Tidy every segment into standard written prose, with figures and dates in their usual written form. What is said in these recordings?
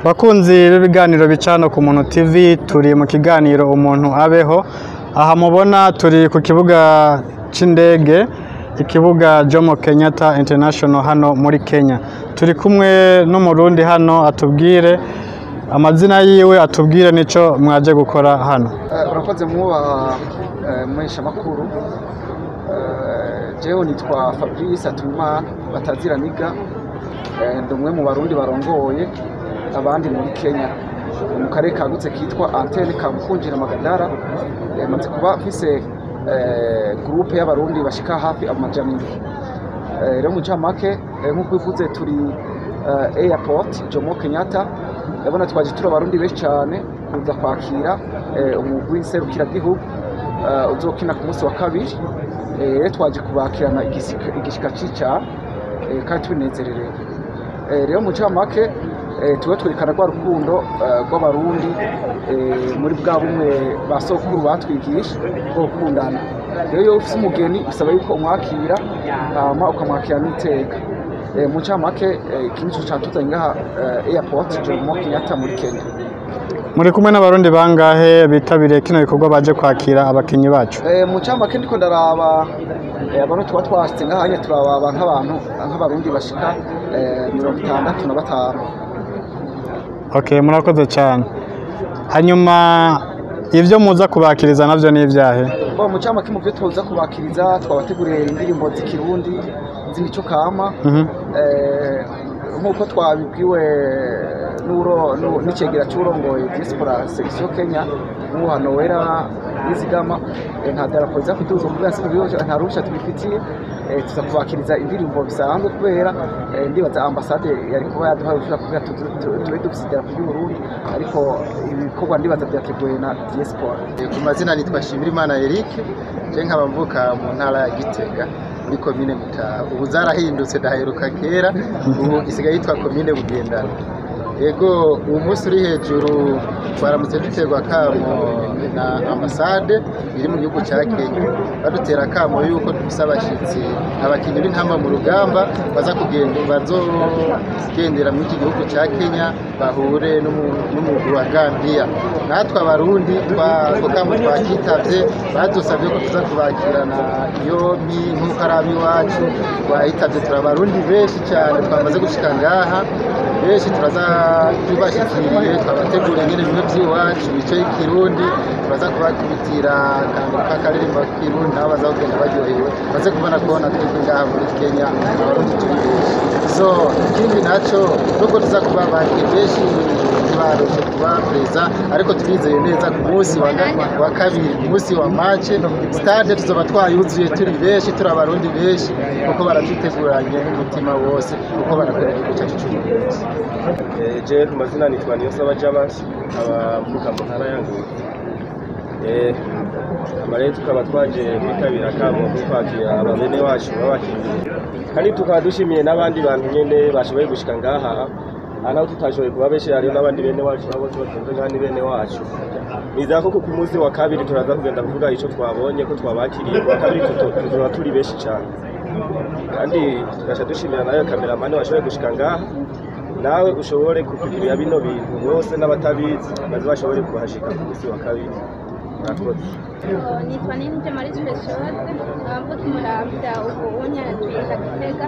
Bakunzi b'ibiganiro bicano ku Muntu TV, turi mu kiganiro umuntu abeho. Aha mubona turi ku kibuga c'indege, ikibuga Jomo Kenyatta International hano muri Kenya. Turi kumwe n'umurundi hano atubwire amazina yiwe, atubwire nico mwaje gukora hano. Urakoze muba mwesha makuru. Jewe nitwa Fabrice Atuma Bataziraniga, ndumwe mu barundi barongoye abandi muri Kenya mu karere kagutse kitwa Antene ka Mukunjira Magadara. Maze kuba mfise groupe y'abarundi bashika hafi amajana. Rero mu camake nk'uko bivuze turi airport Jomo Kenyatta. Ndabona twaje turi abarundi benshi cyane kuza kwakira umugwi nserukira gihugu uzokina ku munsi wa kabiri. Twaje kubakirana igishika cica kandi tunezererewe. Rero mu camake tuwe twerekana kwa rukundo rw'abarundi muri bwa bumwe basokuru batwigisha bwo gukundana. Rero iyo ufise umugeni bisaba yuko umwakira hama ukamwakira n'iteka. Mu camake ikintu cyatuzanye ngaha airport Jomo Kenyatta muri Kenya. Muri kumwe n'abarundi bangahe bitabiriye kino gikorwa baje kwakira abakinyi bacu? Mu camake ndiko ndaraba abantu tuba twashitse ngahanye turaba nk'abarundi bashika 65. Okay, murakoze cyane. Hanyuma ivyo muza kubakiriza navyo ni ivyahe? Mu camake mu byo tuza kubakiriza twabateguriye indirimbo z'ikirundi z'imico kama. Nkuko twabibwiwe n'icegera cy'urongoye diaspora section Kenya mu hano wera nizigama nta darapo za kutuzo mu bwasi bw'ibyo nta rusha tubifitiye. Tuza kubakiriza indirimbo bisanzwe kubera ndibaza ambassade yari kuba yaduhaye ushaka kugira tube dufite darapo y'u Burundi, ariko ibikorwa ndibaza byateguwe na diaspora. Ku mazina nitwa Shimirimana Eric, je nkaba mvuka mu ntara ya Gitega muri komine Mutaho. Ubu zarahindutse ndaheruka kera, ubu isigaye yitwa komine Bugendana. Yego uwo munsi uri hejuru twaramutse duterwa kamo na ambassade iri mu gihugu cya Kenya, badutera kamo yuko dufise abashitsi abakinyi b'intamba mu rugamba bazogendera mu iki gihugu cya Kenya bahure n'umugwi wa Gambia. Natwe abarundi twako kamo twakitavye, badusabye ko tuza kubakirana iyo nk'uko ari iwacu. Twahitavye turabarundi benshi cyane, twamaze gushika ngaha benshi tubashikiriye, twabategura nyine bimwe by'iwacu bice y'ikirundi, turaza kubakubitira akantu k'akaririmbo k'ikirundi nabo bazagenda baryohewe, baze kubona twebwe ngaha muri Kenya abarundi turi benshi. So ikindi naco nubwo tuza kuba baki benshi ntibaroshe kuba preza, ariko turizeye neza ku munsi wa kabiri, munsi wa match stade tuzoba twayuzuye turi benshi, turi abarundi benshi kuko baratuteguranye n'umutima wose, kuko barakorera igihugu cyacu cy'uburundi. Je ku mazina nitwa Niyonsaba Jamas, abavuka mu ntara ya Ngozi. Amarero tukaba twaje kwitabira kamo kwakira ababene wacu babakinyi, kandi tukaba dushimiye n'abandi bantu nyene bashoboye gushika ngaha. Naho tutashoboye kuba benshi, hariho n'abandi bene wacu nabo batunze nk'ani bene wacu. Niza ko ku munsi wa kabiri turaza kugenda kuvuga ico twabonye ko twabakiriye. Ku wa kabiri tuzoba turi benshi cyane, kandi tugasha dushimira nayo cameraman washoboye gushika ngaha. Nawe ushobore kukwirira bino bintu bose n'abatabizi baze bashobore kuhashika ku munsi wa kabiri. Murakoze. Nitwa Ninje Marie Speciose, mvuka Muramvya, ubu unyana twita Gitega.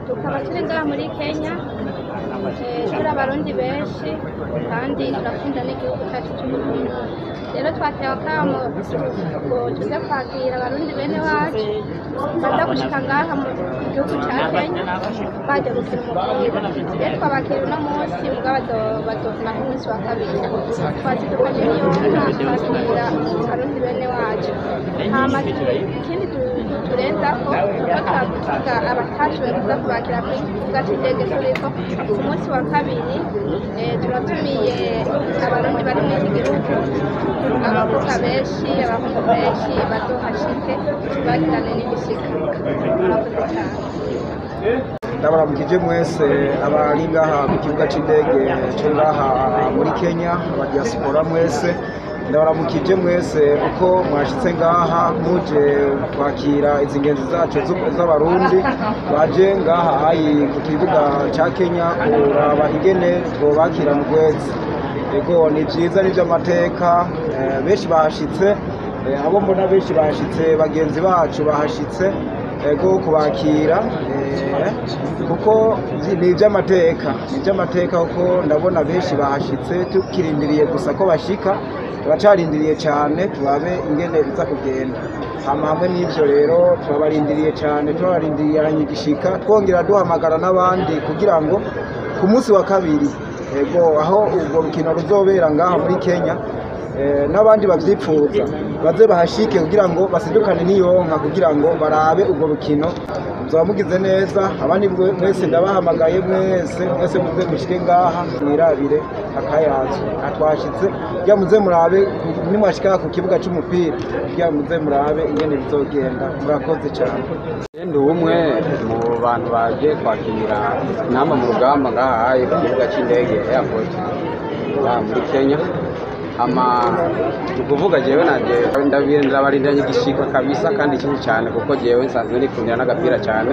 Tukaba turi ngaha muri Kenya, turi abarundi benshi kandi turakunda n'igihugu cyacu cy'Uburundi. Rero twatewe akamo ngo tuze kwakira abarundi bene wacu baza gushika ngaha mu gihugu cya Kenya baje gukina umupira. Rero twabakira uno munsi mugabo bazokina ku munsi wa kabiri. Twazidukanye n'iyonka twakira abarundi bene wacu. Hama ikindi turenzako twavuga abatashoboye kuza kubakira kuri kibuga c'indege turiko ku munsi wa kabiri. Turatumiye abarundi bari muri iki gihugu, abakobwa benshi, abahungu benshi bazohashike bagirane n'igishika. Murakoze cyane. Ndabaramukije mwese abari ngaha ku kibuga c'indege cyo ngaha muri Kenya, aba diaspora mwese. ndabaramukije mwese uko mwashitse ngaha muje kwakira izi ngenzi zacu z'abarundi baje ngaha ku kibuga ca Kenya kuraba ingene twobakira mu kwezi. Ego ni vyiza n'ivy'amateka, benshi bahashitse, abo mbona benshi bahashitse bagenzi bacu bahashitse ego kubakira kuko ni iby'amateka kuko ndabona benshi bahashitse tukirindiriye gusa ko bashika, turacarindiriye cyane turabe ingene biza kugenda. Hamwe n'ivyo rero turabarindiriye cyane, turabarindiriye igishika, twongera duhamagara n'abandi kugira ngo ku munsi wa kabiri ego aho ubwo rukino ruzobera ngaha muri Kenya n'abandi bavyipfuza baze bahashike kugira ngo basidukane n'iyonka kugira ngo barabe ubwo rukino. Muzaba mugize neza, abandi mwese ndabahamagaye mwese muze mushike ngaha mwirabire akayazo atwashitse kugira muze murabe nimwashika ku kibuga cy'umupira kugira muze murabe ingene bizogenda. Murakoze cyane. Ndi umwe mu bantu baje kwakira inama mu rugamba ngaha ku kibuga cy'indege airport muri Kenya. Ukuvuga jewe naje ndabarindanye igishika kabisa kandi kintu cyane kuko jewe nsanzwe nikundira n'agapira cyane.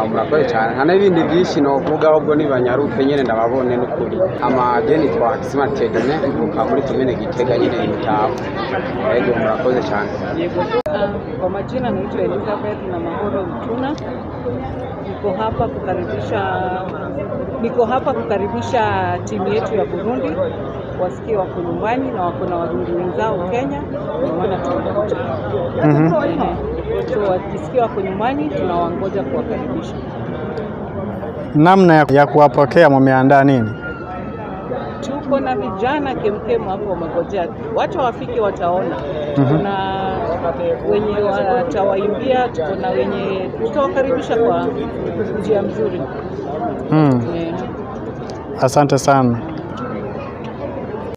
Murakoze cyane, nta n'ibindi byinshi novuga ahubwo nibanyaruke nyene ndababone n'ukuri. Jeni twa Smart Tedene mvuka muri komine Gitega nyene Mutaho. Ego murakoze cyane. Kwa majina naitwa Elizabeth na Mahoro Mtuna. Niko hapa kukaribisha timu yetu ya Burundi, wasikie wako nyumbani na wako na Warundi wenzao Kenya, ndio maana tunakuja. So wakisikia wako nyumbani tunawangoja kuwakaribisha. Namna ya kuwapokea mumeandaa nini? Tuko na vijana kemkemu hapo wamegojea. Watu wafike wataona. Kuna wenye watawaimbia, tuko na wenye tutawakaribisha kwa njia mzuri. Asante sana.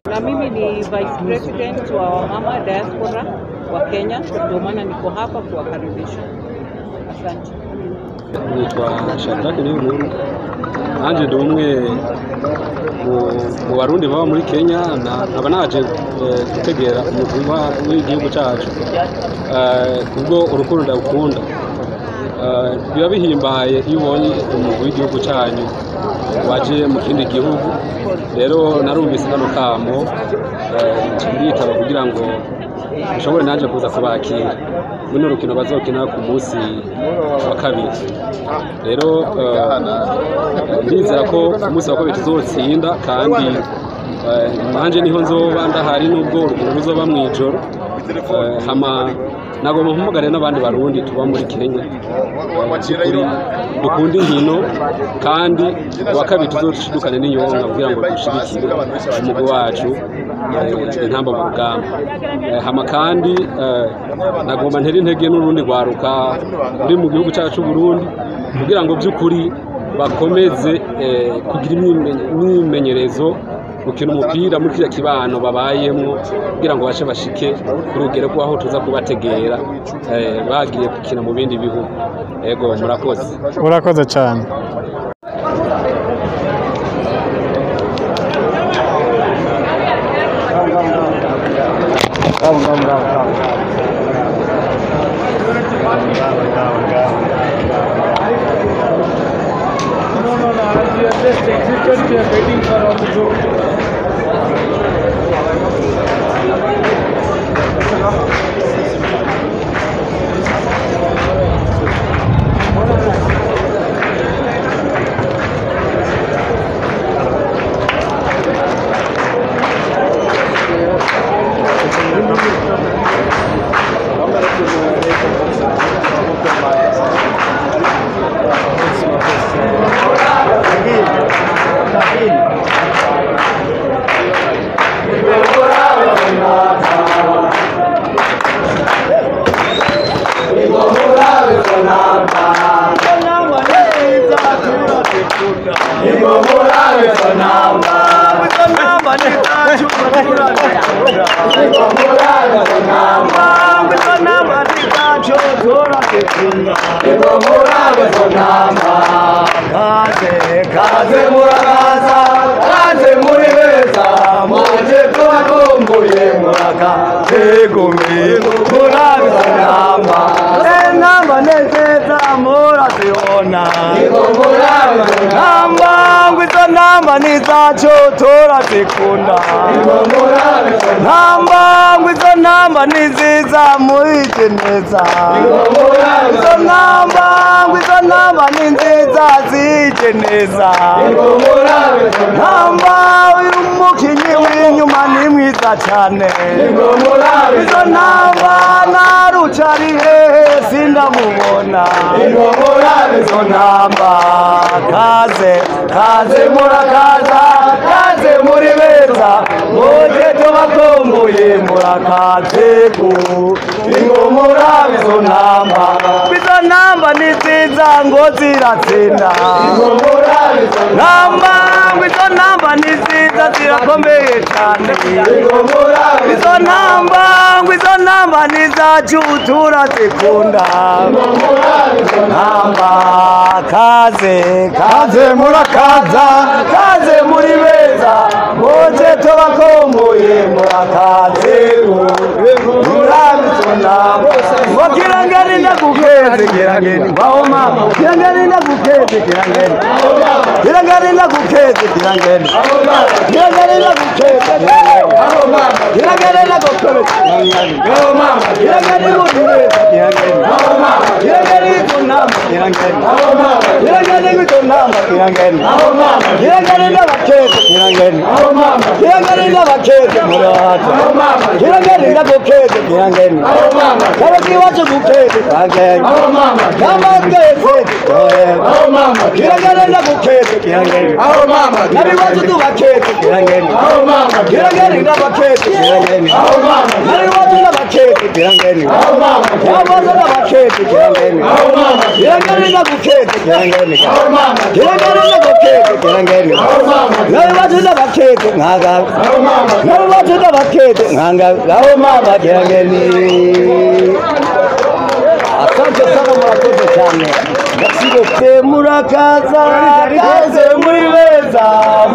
Na mimi ni Vice President wa Mama Diaspora wa Kenya, ndio maana niko hapa kuwakaribisha. Asante. Nitwa Shadrack Niyonkuru. Nanje ndi umwe mu Barundi baba muri Kenya, nkaba naje gutegera umugwi w'igihugu cyacu kubwo urukundo ndakunda. Biba bihimbaye iyo ubonye umugwi w'igihugu cyanyu waje mu kindi gihugu. Rero narumvise kano kamo nditaba kugira ngo ushobore naje kuza kubakira buno rukino bazokina ku munsi wa kabiri. Rero ndizera ko ku munsi wa kabiri tuzotsinda kandi nanje niho nzoba ndahari nubwo urukino ruzoba mwijoro. Nagomba mpamagare n'abandi Barundi tuba muri Kenya dukunda inkino kandi wa kabiri tuzoshidukane n'iyonka kugira ngo dushigikire umugwi wacu intamba mu rugamba. Kandi nagomba ntera intege n'urundi rwaruka ruri mu gihugu cyacu Burundi kugira ngo by'ukuri bakomeze kugira imyimenyerezo gukina umupira muri kiriya kibano babayemo kugira ngo bashe bashike ku rugero rw'aho tuza kubategera bagiye gukina mu bindi bihugu. Ego murakoze. Urakoze cyane. Just exited, we are waiting for all the group. Kaze muragaza, kaze muri beza, muje murakazigumi murabizonamba namba nezeza murazibona namba ngwizo namba nizaco turazikunda namba ngwizo namba niziza muhije neza izo namba ninziza zije neza namba uyu mukinyi w'inyuma ni mwiza cyane izo namba narucari hehe sindamubona izo namba kaze murakaza kaze muri beza muje tubakomboye murakaze ku ingomora izo namba ni nziza ngo ziratsinda namba izo namba ni nziza zirakomeye cyane izo namba ni zacu turazikunda namba kaze murakaza kaze muri beza muje tubakomboye murakaze murabizona wakirangani ndakukeze kirangeni baho mama kirangeni ndakukeze kirangeni kirangeni ndakukeze kirangeni kirangeni ndakukeze baho mama kirangeni ndakukeze kirangeni baho mama kirangeni ndakukeze kirangeni baho mama kirangeni tunamba kirangeni baho mama kirangeni tunamba kirangeni baho mama kirangeni ndakukeze kirangeni baho mama kirangeni ndakukeze murata baho mama kirangeni ndakukeze kirangeni baho mama karaki wacho kukeze kirangeni baho mama kama keze baho mama kirangeni ndakukeze kirangeni baho mama nabi wacho tubakeze kirangeni baho mama kirangeni ndakukeze kirangeni baho mama nabi wacho ndakukeze kirangeni baho mama kama ndakukeze kirangeni baho mama kirangeni ndakukeze kirangeni baho mama kirangeni ndakukeze kirangeni baho mama nabi wacho ndakukeze ngaga baho mama nabi wacho ndakukeze ngaga baho mama kirangeni. Asante sana murakoze cyane gasigote murakaza kaze muri beza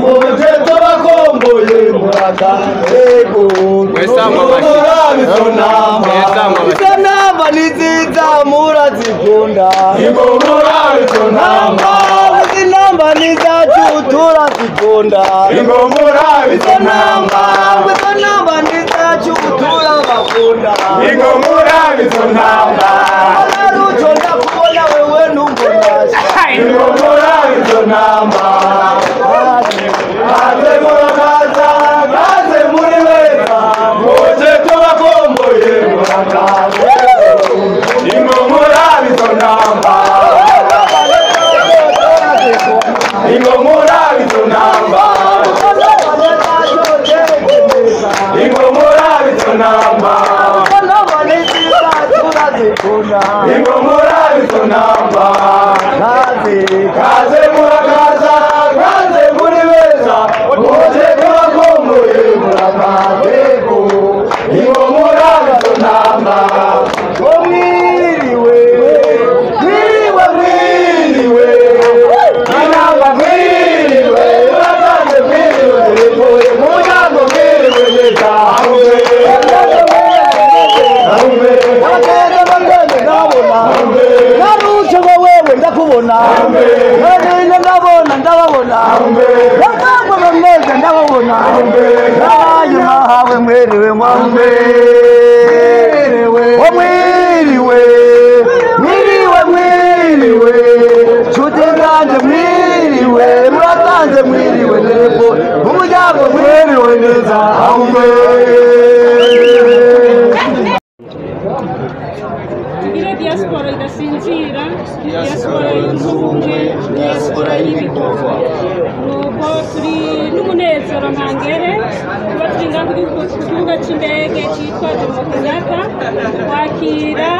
muje tubakomboye murakaze izo namba ni nziza murazikunda izo namba ni zacu turazikunda izo namba ni zacu turabakunda izo namba Arucho ndakubona wewe numbonasha ingomora izo namba kaze murakaza kaze muri beza muje tubakomboye murakaze ingomora izo namba ingomora izo namba ingomora izo namba ingomora izo namba kaze murakaza kaze muri beza muje tubakomboye murakaze ingomora izo namba mwiriwe inamba mwiriwe murakaze mwiriwe muryango mwiriwe neza ndakubona none ndababona ndabagwa bameze ndababona nayo nahawe mwiriwe mwiriwe nshuti zanjye mwiriwe muratanze mwiriwe neza umuryango mwiriwe neza diaspora idasinzira, diaspora yunze ubumwe, diaspora y'ibikorwa. Nuko turi n'umunezero ntangere kuba turi ngaho ku kibuga cy'indege cyitwa Jomo Kenyatta kwakira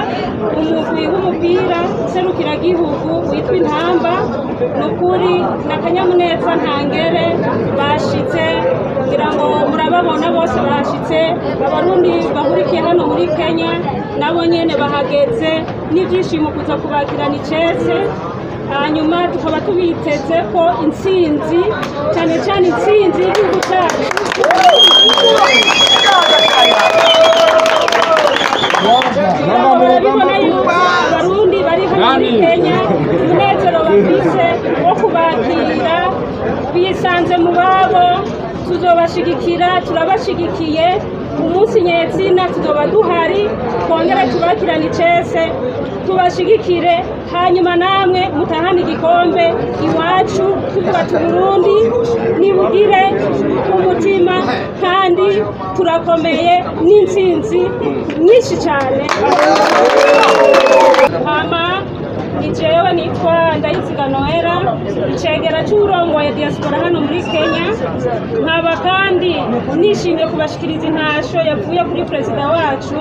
umugwi w'umupira serukiragihugu witwa Intamba. Nukuri n'akanyamuneza ntangere bashitse kugira ngo murababona bose bashitse. Abarundi bahurikiye hano muri Kenya nabo nyene bahageze n'ibyishimo kuza kubakirana icese. Hanyuma tukaba tubiteze ko intsinzi cyane cyane intsinzi y'igihugu cyacu muri Kenya umunezero bafise wo kubakira bisanze mu babo tuzobashigikira turabashigikiye umunsi nyezina tuzoba duhari twongere tubakirane icese tubashigikire hanyuma namwe mutahane igikombe iwacu tuvuga Burundi nibugire umutima kandi turakomeye n'intsinzi nyinshi cyane hama nijewe nitwa Ndayiziga Noella icegera c'urongoye diaspora hano muri Kenya nkaba kandi nishimiye kubashikiriza intasho yavuye kuri perezida wacu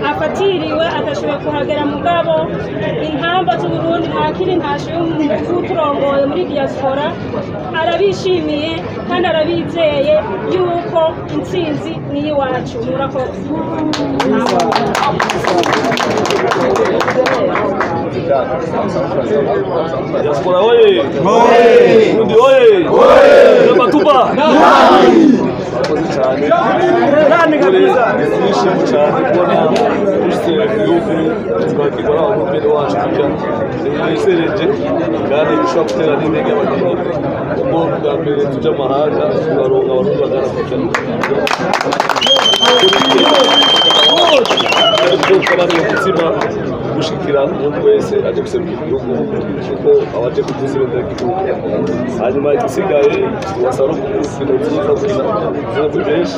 afatiriwe atashoboye kuhagera mugabo inkamba z'Uburundi ntakiri intasho y'umuturongoye muri diaspora arabishimiye kandi arabizeye yuko intsinzi ni iwacu murakoze Diaspora oye! Burundi oye! Matuba! Nani kabisa! Nishimye cyane kubona igihugu twakigora abarundi wacu kujya nisereje kandi bishobora gutera n'intege abagenyi kuko bwa mbere tujya amahanga tukaronka abarundi bagana kujya umutima gushikira umuntu wese aje guserukira igihugu kuko abaje kuvuza ibendera ry'igihugu hanyuma igisigaye tubasaba no kumufina nziza kugira ngo benshi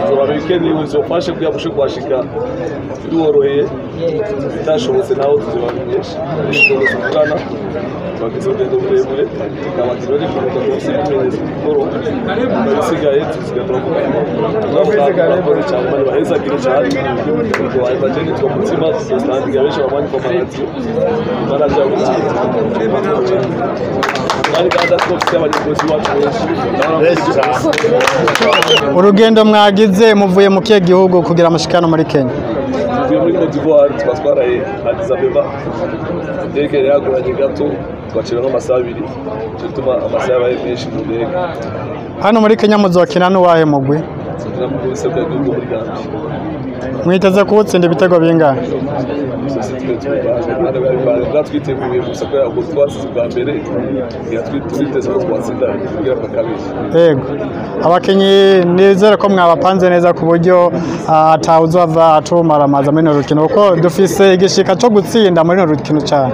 tuzaba weekend bizofashe kugira ngo kuhashika biworoheye bitashobotse naho tuzaba benshi tuzobona kugana bagize urugendo rurerure abakinnyi bari kuruta rwose bimenyereza gukora igisigaye tuzigatura turavuga cyane bari bahezagire cyane kuko abajeni two mutima tusangiye benshi babanye kwa maradiyo imana bya gutsinda kandi kandi twose abayobozi bacu benshi urugendo mwagize muvuye mu kihe gihugu kugira amashikano muri Kenya tuvuye muri Cote d'Ivoire twatwaraye Addis Abeba ndege yaguranye gato twacira n'amasaha 2 bituma amasaha yabaye menshi mu ndege hano muri Kenya muzokina n'uwahe mugwi mwiteze kuwutsinda ibitego bingahe twiteguye gusa ko yagomba twasize bwa mbere twiteze ko twatsinda kugira ngo kabiri yego abakinyi nizere ko mwabapanze neza ku buryo atawuzava atumaramaza muri rukino kuko dufise igishika cyo gutsinda muri rukino cyane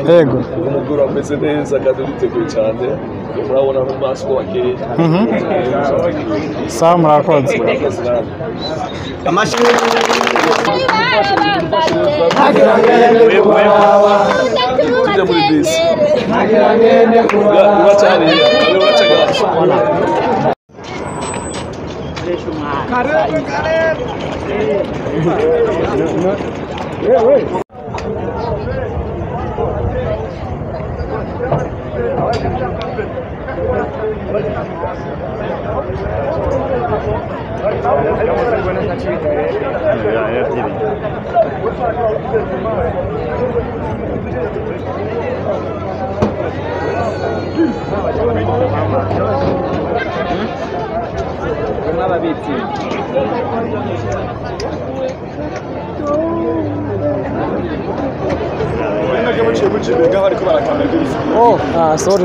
yego umugura ameze neza kandi twiteguye cyane murabona mu maso wakeye sawa murakoze amashuri tujya muri bisi uracane Oh, sorry.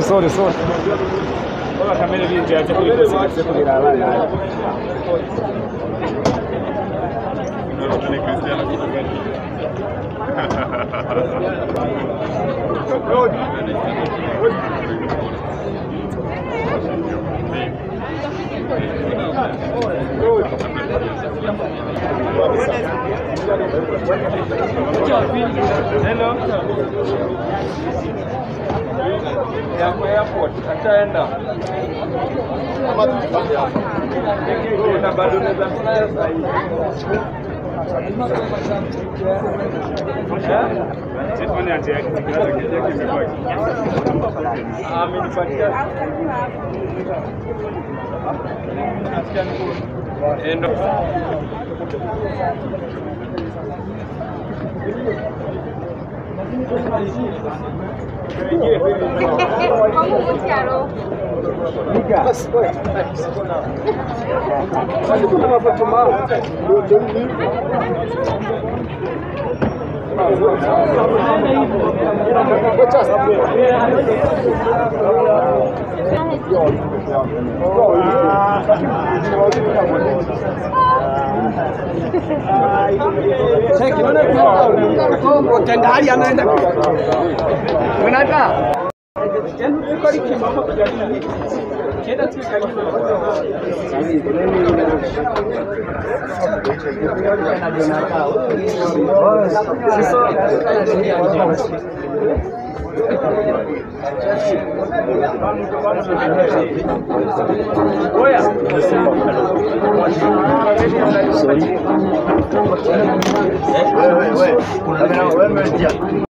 Airport, ataenda. Sorry.